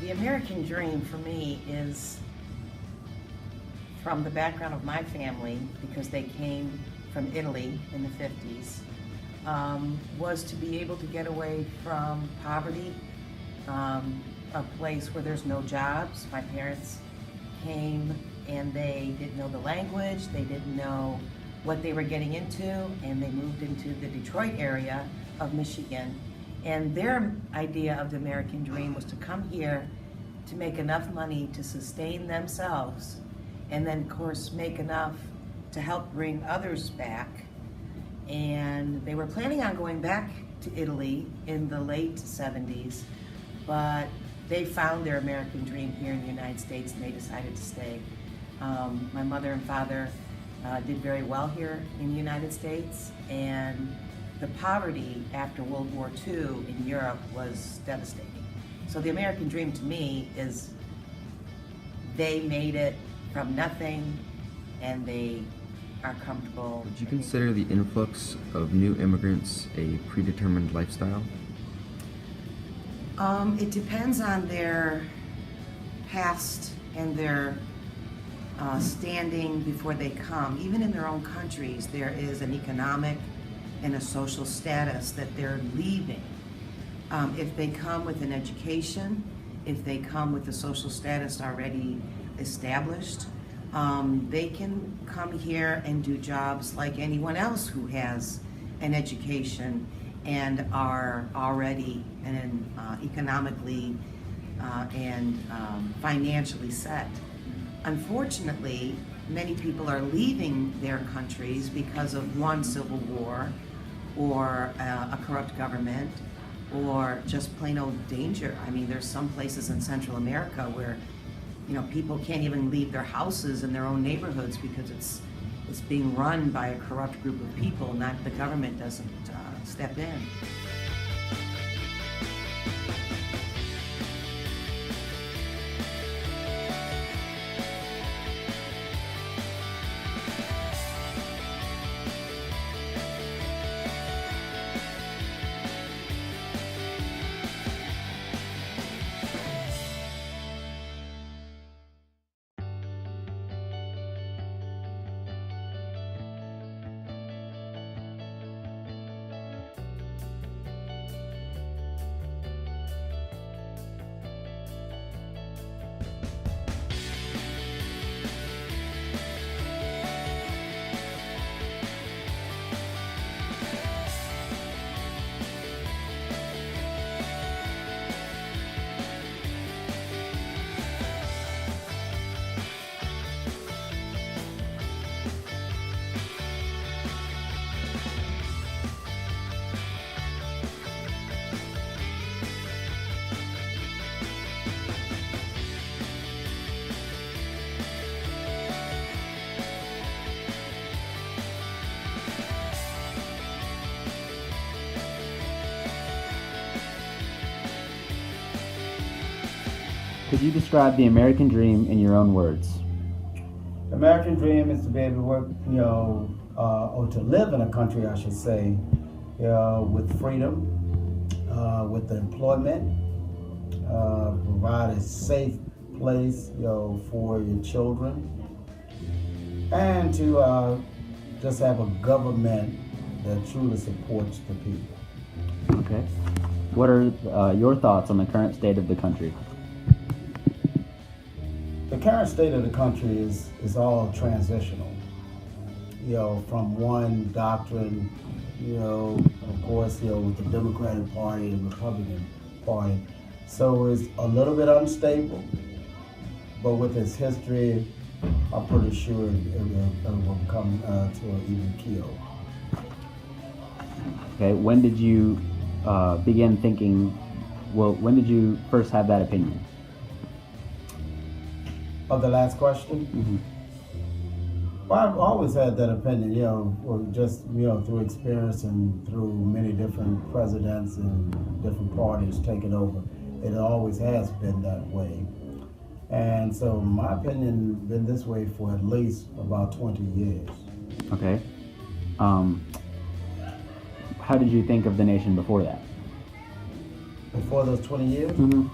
The American dream for me is from the background of my family, because they came from Italy in the 50s, was to be able to get away from poverty, a place where there's no jobs. My parents came and they didn't know the language, they didn't know what they were getting into, and they moved into the Detroit area of Michigan. And their idea of the American dream was to come here to make enough money to sustain themselves, and then of course make enough to help bring others back. And they were planning on going back to Italy in the late 70s, but they found their American dream here in the United States and they decided to stay. My mother and father did very well here in the United States, and the poverty after World War II in Europe was devastating. So the American dream to me is they made it from nothing and they are comfortable. Would you consider the influx of new immigrants a predetermined lifestyle? It depends on their past and their standing before they come. Even in their own countries, there is an economic and a social status that they're leaving. If they come with an education, if they come with a social status already established, they can come here and do jobs like anyone else who has an education and are already and economically and financially set. Unfortunately, many people are leaving their countries because of one civil war or a corrupt government or just plain old danger. I mean, there's some places in Central America where, you know, people can't even leave their houses in their own neighborhoods because it's being run by a corrupt group of people, not the government doesn't step in. Could you describe the American dream in your own words? The American dream is to be able to work, or to live in a country, I should say, with freedom, with employment, provide a safe place, for your children, and to just have a government that truly supports the people. Okay. What are your thoughts on the current state of the country? The current state of the country is all transitional, from one doctrine, of course, with the Democratic Party and Republican Party. So it's a little bit unstable, but with its history, I'm pretty sure it will come to an even keel. Okay, when did you begin thinking, when did you first have that opinion? Of the last question? Mm-hmm. Well, I've always had that opinion, just, through experience and through many different presidents and different parties taking over. It always has been that way. And so my opinion been this way for at least about 20 years. Okay. How did you think of the nation before that? Before those 20 years? Mm-hmm.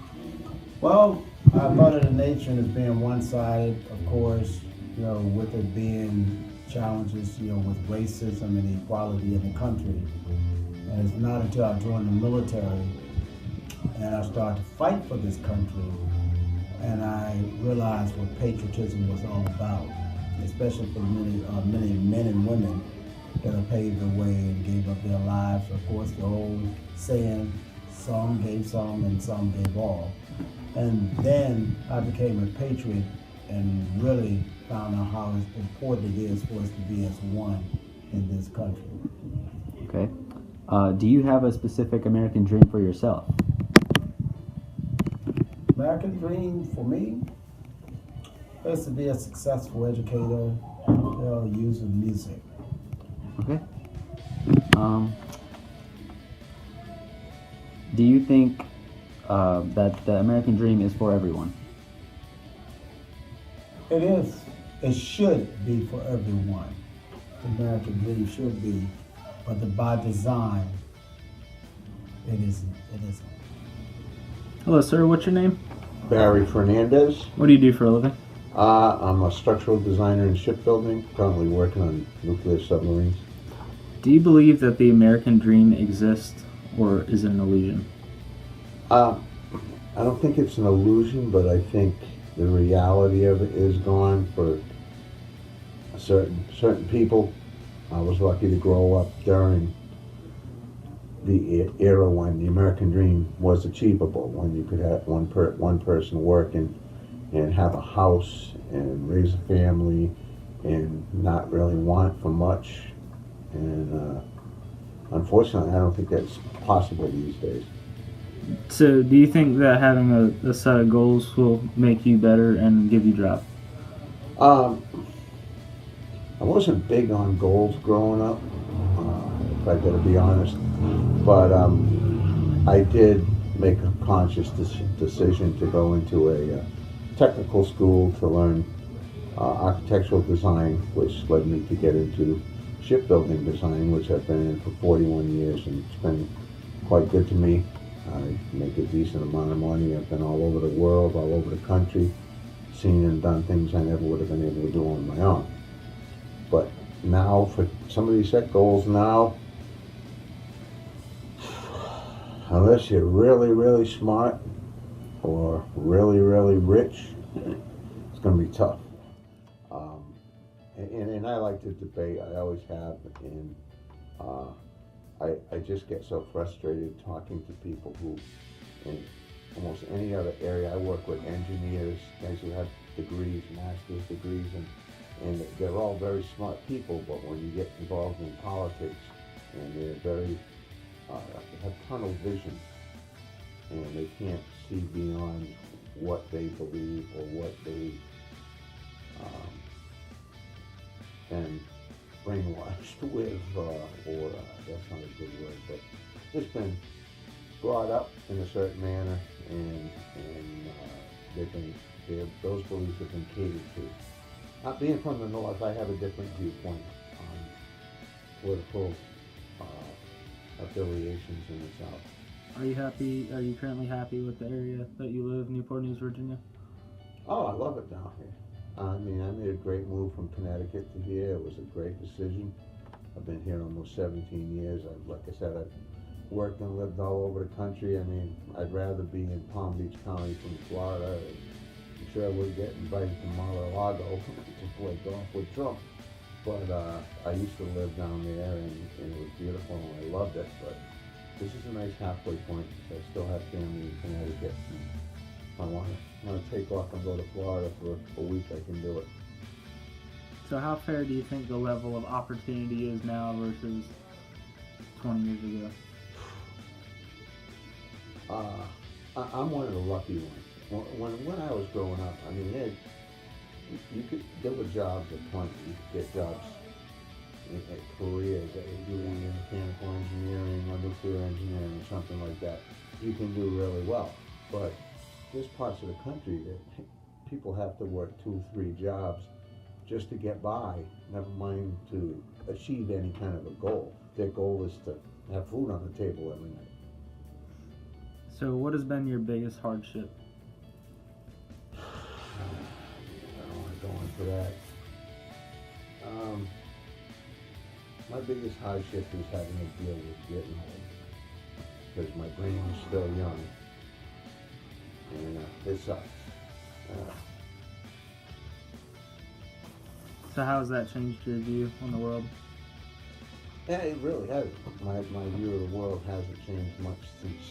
Well, I thought of the nation as being one-sided, of course, with it being challenges, with racism and inequality in the country. And it's not until I joined the military and I started to fight for this country and I realized what patriotism was all about, especially for many men and women that have paved the way and gave up their lives. Of course, the old saying, some gave some and some gave all. And then I became a patriot and really found out how important it is for us to be as one in this country. Okay. Do you have a specific American dream for yourself? American dream for me is to be a successful educator, using music. Okay. Do you think that the American dream is for everyone? It is. It should be for everyone. The American dream should be, but by design, it isn't. It isn't. Hello, sir. What's your name? Barry Fernandez. What do you do for a living? I'm a structural designer in shipbuilding, currently working on nuclear submarines. Do you believe that the American dream exists, or is it an illusion? I don't think it's an illusion, but I think the reality of it is gone for certain people. I was lucky to grow up during the era when the American dream was achievable, when you could have one person working and have a house and raise a family and not really want for much. And unfortunately, I don't think that's possible these days. So, do you think that having a set of goals will make you better and give you drive? I wasn't big on goals growing up, if I gotta be honest. But I did make a conscious decision to go into a technical school to learn architectural design, which led me to get into shipbuilding design, which I've been in for 41 years, and it's been quite good to me. I make a decent amount of money. I've been all over the world, all over the country, seen and done things I never would have been able to do on my own. But now, for somebody to set goals now, unless you're really, really smart or really, really rich, it's going to be tough. And I like to debate. I always have. And I just get so frustrated talking to people who, in almost any other area, I work with engineers, guys who have degrees, master's degrees, and they're all very smart people, but when you get involved in politics, and they're very, have tunnel vision, and they can't see beyond what they believe or what they been brainwashed with, or that's not a good word, but just been brought up in a certain manner, and those beliefs have been catered to. Not being from the North, I have a different viewpoint on political affiliations in the South. Are you happy? Are you currently happy with the area that you live, Newport News, Virginia? Oh, I love it down here. I mean, I made a great move from Connecticut to here. It was a great decision. I've been here almost 17 years. Like I said, I've worked and lived all over the country. I mean, I'd rather be in Palm Beach County from Florida. I'm sure I would get invited to Mar-a-Lago to play golf with Trump. But I used to live down there, and it was beautiful, and I loved it. But this is a nice halfway point, because I still have family in Connecticut. If I want to take off and go to Florida for a week, I can do it. So how fair do you think the level of opportunity is now versus 20 years ago? I'm one of the lucky ones. When I was growing up, I mean, there were jobs at plenty. You could get jobs at careers that you're doing in mechanical engineering or nuclear engineering or something like that. You can do really well. But there's parts of the country that people have to work 2 or 3 jobs just to get by, never mind to achieve any kind of a goal. Their goal is to have food on the table every night. So what has been your biggest hardship? to that. My biggest hardship is having to deal with getting old, because my brain is still young, and it sucks. So how has that changed your view on the world? Yeah, it really hasn't. My view of the world hasn't changed much since,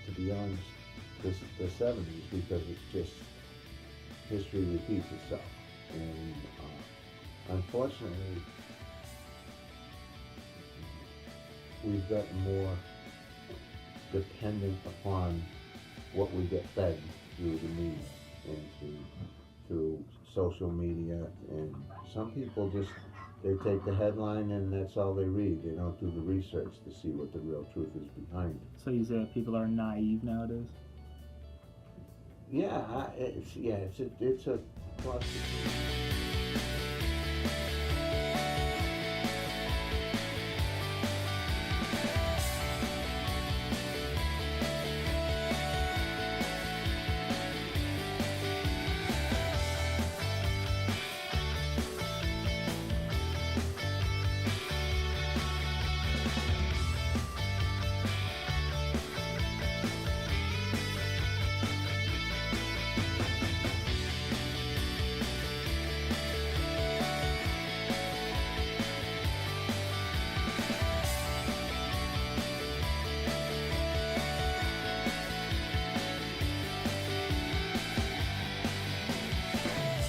to be honest, the 70s, because it's just history repeats itself, and unfortunately, we've gotten more dependent upon what we get fed through the media and through social media, and some people just, they take the headline and that's all they read. They don't do the research to see what the real truth is behind it. So you say that people are naive nowadays? Yeah, it's a plus.